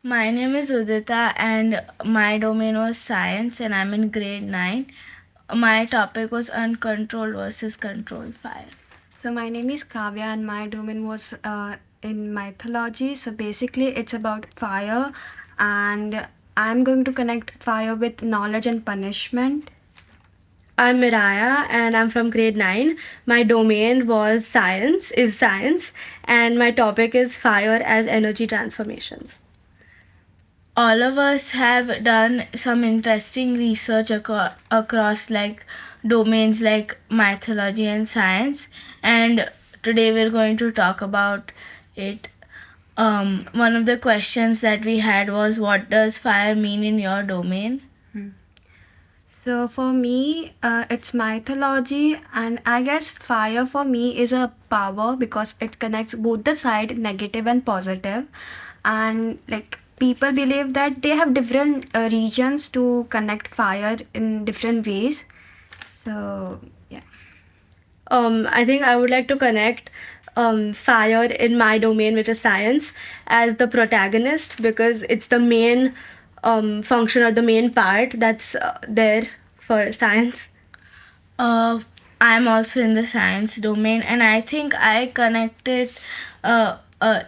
My name is Udita and my domain was science and I'm in grade 9. My topic was uncontrolled versus controlled fire. So my name is Kavya and my domain was in mythology. So basically it's about fire and I'm going to connect fire with knowledge and punishment. I'm Miraya and I'm from grade 9. My domain is science, and my topic is fire as energy transformations. All of us have done some interesting research across like domains like mythology and science, and today we're going to talk about it. One of the questions that we had was, what does fire mean in your domain? So for me, it's mythology, and I guess fire for me is a power because it connects both the side negative and positive, and like people believe that they have different regions to connect fire in different ways. So yeah. I think I would like to connect fire in my domain, which is science, as the protagonist because it's the main function or the main part that's there for science. Uh, I'm also in the science domain, and I think I connected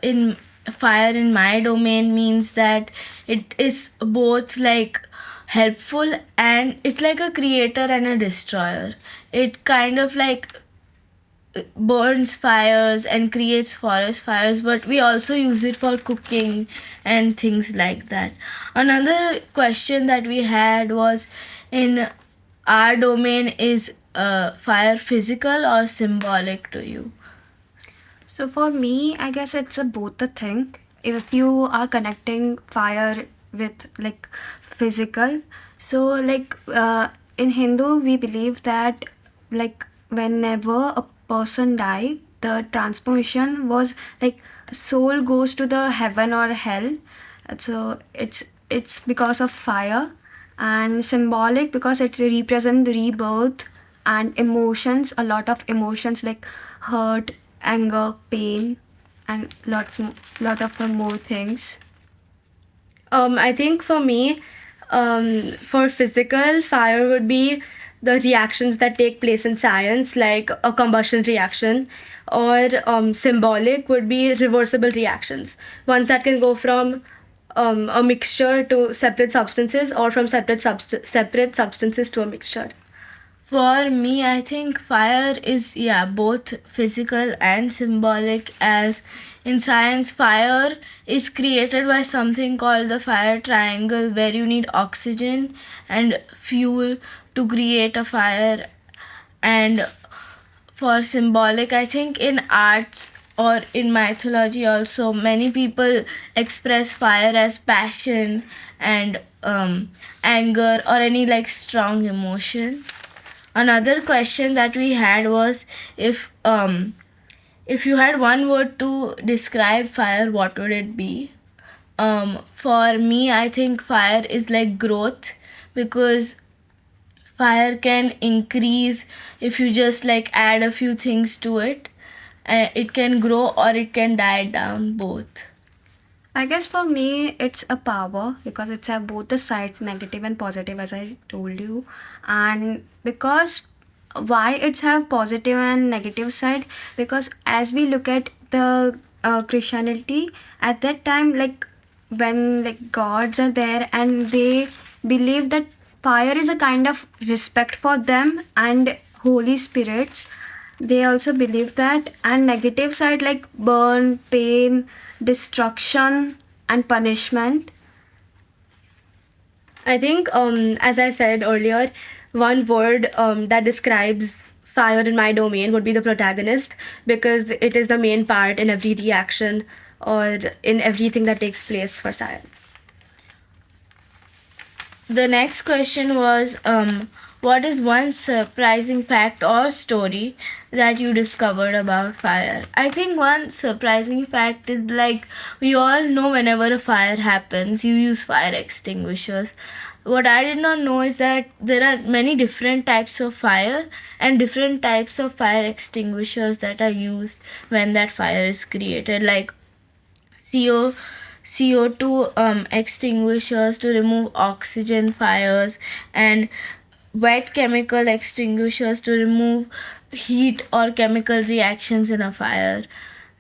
in fire in my domain means that it is both like helpful and it's like a creator and a destroyer. It kind of like burns fires and creates forest fires, but we also use it for cooking and things like that. Another question that we had was, in our domain, is fire physical or symbolic to you? So for me, I guess it's a both a thing. If you are connecting fire with like physical, so in Hindu we believe that like whenever a person die, the transformation was like soul goes to the heaven or hell. So it's because of fire, and symbolic because it represent rebirth and emotions, a lot of emotions like hurt, anger, pain, and lot of more things. I think for me, for physical, fire would be the reactions that take place in science, like a combustion reaction, or symbolic would be reversible reactions, ones that can go from a mixture to separate substances, or from separate substances to a mixture. For me, I think fire is, yeah, both physical and symbolic. As in science, fire is created by something called the fire triangle, where you need oxygen and fuel to create a fire. And for symbolic, I think in arts or in mythology also, many people express fire as passion and anger or any like strong emotion. Another question that we had was, if you had one word to describe fire, what would it be? For me, I think fire is like growth, because fire can increase if you just like add a few things to it. It can grow or it can die down, both. I guess for me it's a power because it's have both the sides negative and positive as I told you, and because why it's have positive and negative side, because as we look at the Christianity at that time, like when like gods are there and they believe that fire is a kind of respect for them and holy spirits, they also believe that. And negative side like burn, pain, destruction, and punishment. I think, as I said earlier, one word that describes fire in my domain would be the protagonist because it is the main part in every reaction or in everything that takes place for science. The next question was, what is one surprising fact or story that you discovered about fire? I think one surprising fact is like, we all know whenever a fire happens, you use fire extinguishers. What I did not know is that there are many different types of fire and different types of fire extinguishers that are used when that fire is created. Like CO CO2 extinguishers to remove oxygen fires, and wet chemical extinguishers to remove heat or chemical reactions in a fire,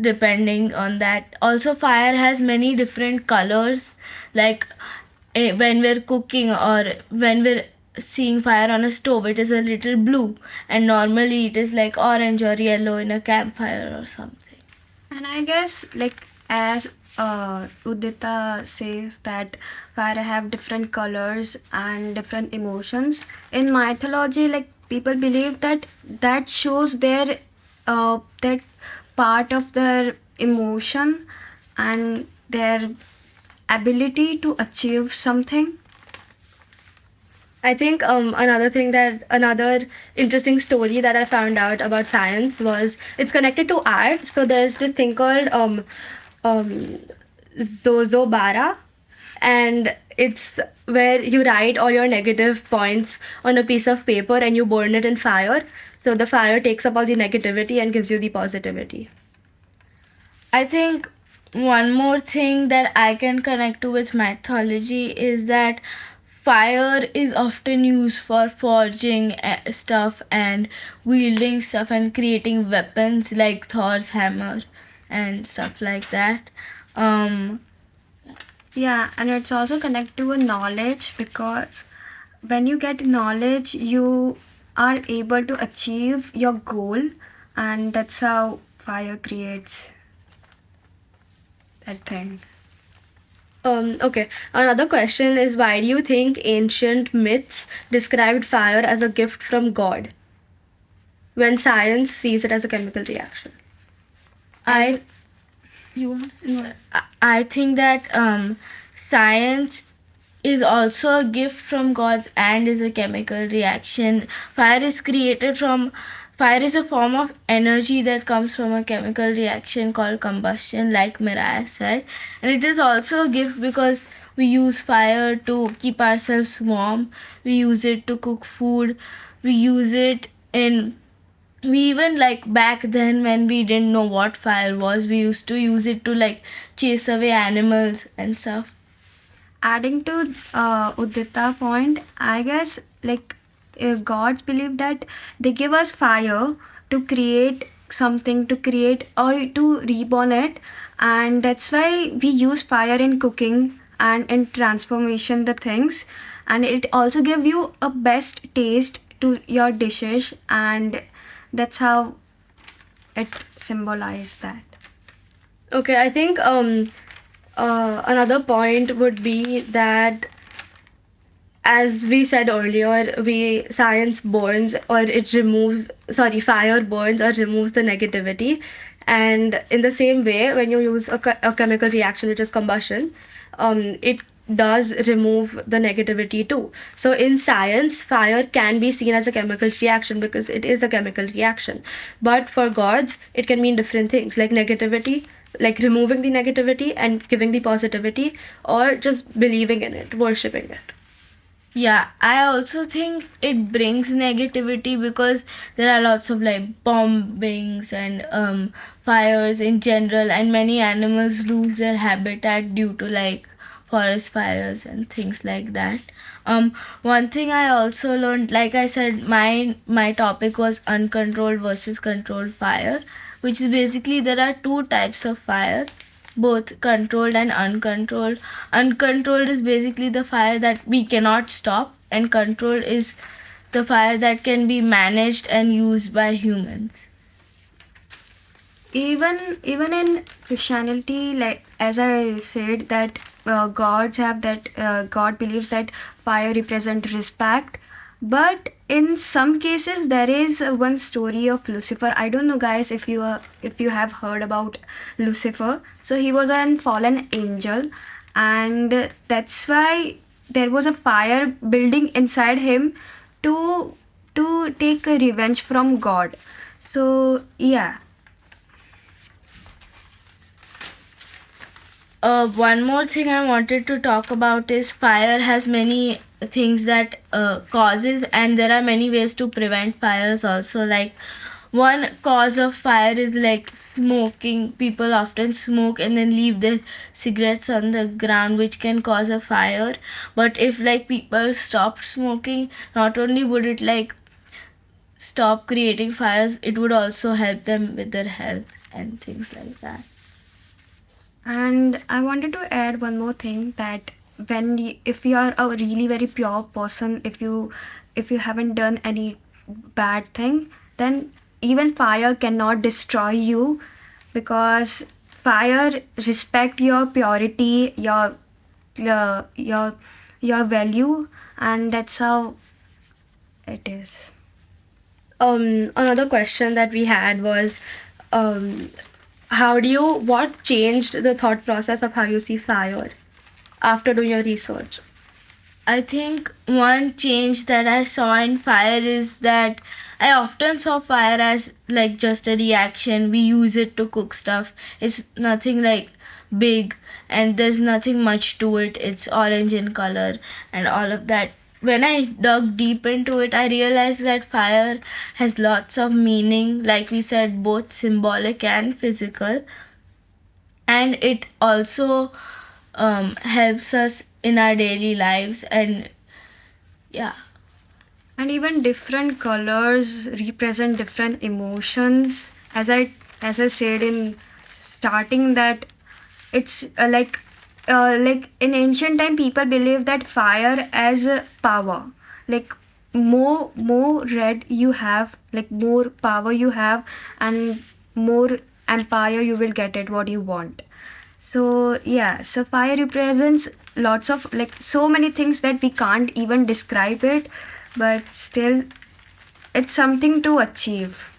depending on that. Also, fire has many different colors, like when we're cooking or when we're seeing fire on a stove, it is a little blue, and normally it is like orange or yellow in a campfire or something. And I guess, like, as Udita says that fire have different colors and different emotions. In mythology, like, people believe that that shows their that part of their emotion and their ability to achieve something. I think another interesting story that I found out about science was it's connected to art. So there's this thing called um, Zozobara, and it's where you write all your negative points on a piece of paper and you burn it in fire. So the fire takes up all the negativity and gives you the positivity. I think one more thing that I can connect to with mythology is that fire is often used for forging stuff and wielding stuff and creating weapons like Thor's hammer and stuff like that. Um, Yeah, and it's also connected to a knowledge, because when you get knowledge, you are able to achieve your goal, and that's how fire creates that thing. Okay, another question is why do you think ancient myths described fire as a gift from God when science sees it as a chemical reaction? I you want to say? I think that science is also a gift from God and is a chemical reaction. Fire is a form of energy that comes from a chemical reaction called combustion, like Mariah said. And it is also a gift because we use fire to keep ourselves warm. We use it to cook food. We use it in we even like back then when we didn't know what fire was, we used to use it to like chase away animals and stuff. Adding to Udita point, I guess, like, gods believe that they give us fire to create something, to create or to reborn it, and that's why we use fire in cooking and in transformation the things, and it also give you a best taste to your dishes, and that's how it symbolize that. Okay, I think another point would be that as we said earlier, science burns or it removes sorry fire burns or removes the negativity, and in the same way when you use a chemical reaction which is combustion, it does remove the negativity too. So in science, fire can be seen as a chemical reaction because it is a chemical reaction, but for gods it can mean different things like negativity, like removing the negativity and giving the positivity, or just believing in it, worshipping it. Yeah, I also think it brings negativity because there are lots of like bombings and fires in general, and many animals lose their habitat due to like forest fires and things like that. One thing I also learned, like I said, my topic was uncontrolled versus controlled fire, which is basically there are two types of fire, both controlled and uncontrolled. Uncontrolled is basically the fire that we cannot stop, and controlled is the fire that can be managed and used by humans. Even in Christianity, like as I said, that gods have that God believes that fire represent respect, but in some cases there is one story of Lucifer. I don't know, guys, if you have heard about Lucifer. So he was a fallen angel, and that's why there was a fire building inside him to take a revenge from God. So yeah. One more thing I wanted to talk about is fire has many things that causes, and there are many ways to prevent fires also. Like one cause of fire is like smoking. People often smoke and then leave their cigarettes on the ground, which can cause a fire. But if like people stopped smoking, not only would it like stop creating fires, it would also help them with their health and things like that. And I wanted to add one more thing, that if you are a really very pure person, if you haven't done any bad thing, then even fire cannot destroy you, because fire respect your purity, your value, and that's how it is. Another question that we had was, um, what changed the thought process of how you see fire after doing your research? I think one change that I saw in fire is that I often saw fire as like just a reaction. We use it to cook stuff. It's nothing like big and there's nothing much to it. It's orange in color and all of that. When I dug deep into it, I realized that fire has lots of meaning, like we said, both symbolic and physical. And it also helps us in our daily lives. And yeah. And even different colors represent different emotions, as I said in starting, that it's like in ancient time people believe that fire as a power, like more red you have, like more power you have, and more empire you will get it what you want. So yeah, so fire represents lots of, like, so many things that we can't even describe it, but still it's something to achieve.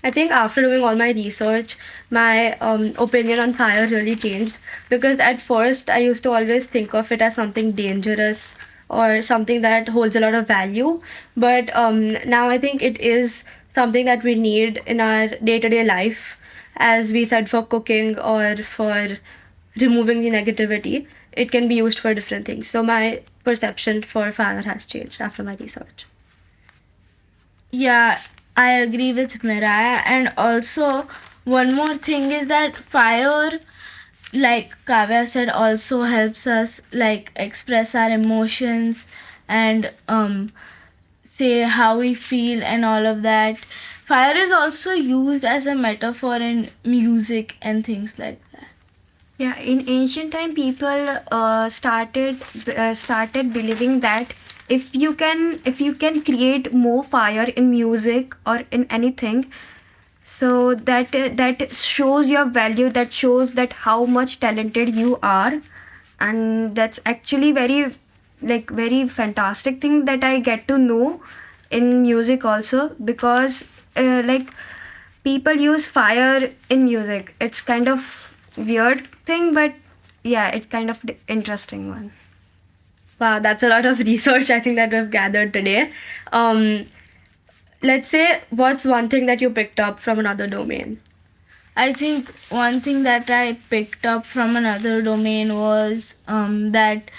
I think after doing all my research, my opinion on fire really changed, because at first I used to always think of it as something dangerous or something that holds a lot of value. But now I think it is something that we need in our day to day life, as we said, for cooking or for removing the negativity. It can be used for different things. So my perception for fire has changed after my research. Yeah, I agree with Miraya. And also, one more thing is that fire, like Kavya said, also helps us like express our emotions and say how we feel and all of that. Fire is also used as a metaphor in music and things like that. Yeah, in ancient time, people started believing that if you can create more fire in music or in anything, so that shows your value, that shows that how much talented you are, and that's actually very fantastic thing that I get to know in music also, because like people use fire in music. It's kind of weird thing, but yeah, it's kind of interesting one. Wow, that's a lot of research I think that we've gathered today. Um, let's say, what's one thing that you picked up from another domain? I think one thing that I picked up from another domain was that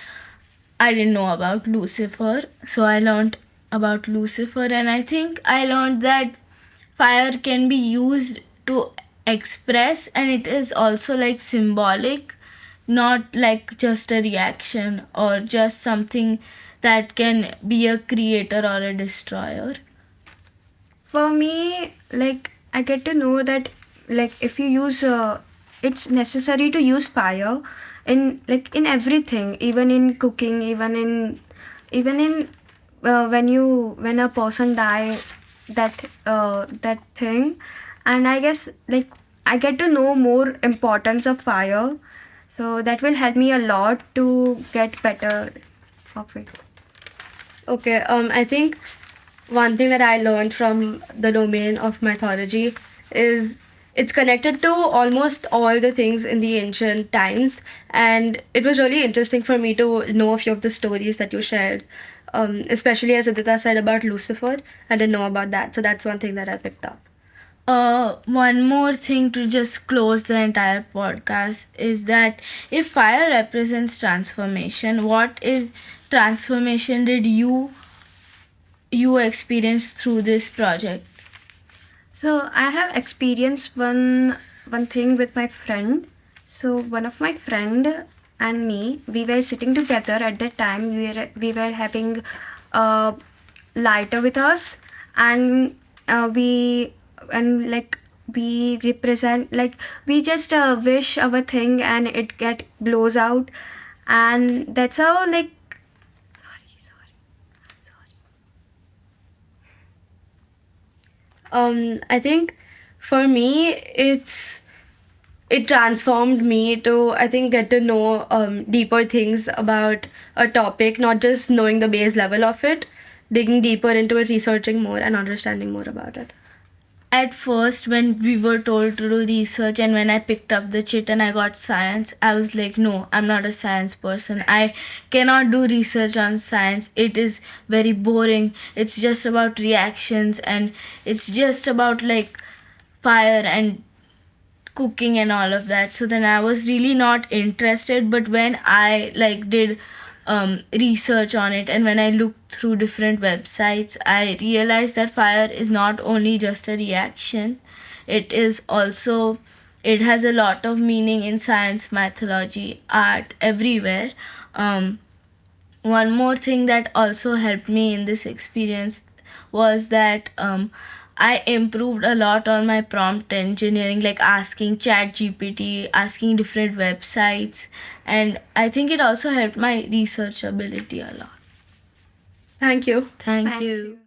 I didn't know about Lucifer. So I learned about Lucifer, and I think I learned that fire can be used to express, and it is also like symbolic, not like just a reaction or just something that can be a creator or a destroyer. For me, like, I get to know that, like, if you use it's necessary to use fire in, like, in everything, even in cooking, even in when a person die, that thing. And I guess, like, I get to know more importance of fire, so that will help me a lot to get better of it. Okay, I think one thing that I learned from the domain of mythology is it's connected to almost all the things in the ancient times, and it was really interesting for me to know a few of the stories that you shared, especially as Adita said about Lucifer. I didn't know about that, so that's one thing that I picked up. One more thing to just close the entire podcast is that if fire represents transformation, what is transformation did you experience through this project? So I have experienced one thing with my friend. So one of my friend and me, we were sitting together at that time. We were having a lighter with us, and we and like we represent, like we just wish our thing and it get blows out, and that's how, like, I think for me, it transformed me to, I think, get to know deeper things about a topic, not just knowing the base level of it, digging deeper into it, researching more, and understanding more about it. At first, when we were told to do research, and when I picked up the chit and I got science, I was like, no, I'm not a science person. I cannot do research on science. It is very boring. It's just about reactions, and it's just about like fire and cooking and all of that. So then I was really not interested. But when I like did research on it, and when I looked through different websites, I realized that fire is not only just a reaction. It is also, it has a lot of meaning in science, mythology, art, everywhere. um One more thing that also helped me in this experience was that I improved a lot on my prompt engineering, like asking Chat GPT, asking different websites, and I think it also helped my research ability a lot. Thank you. Thank thank you. you.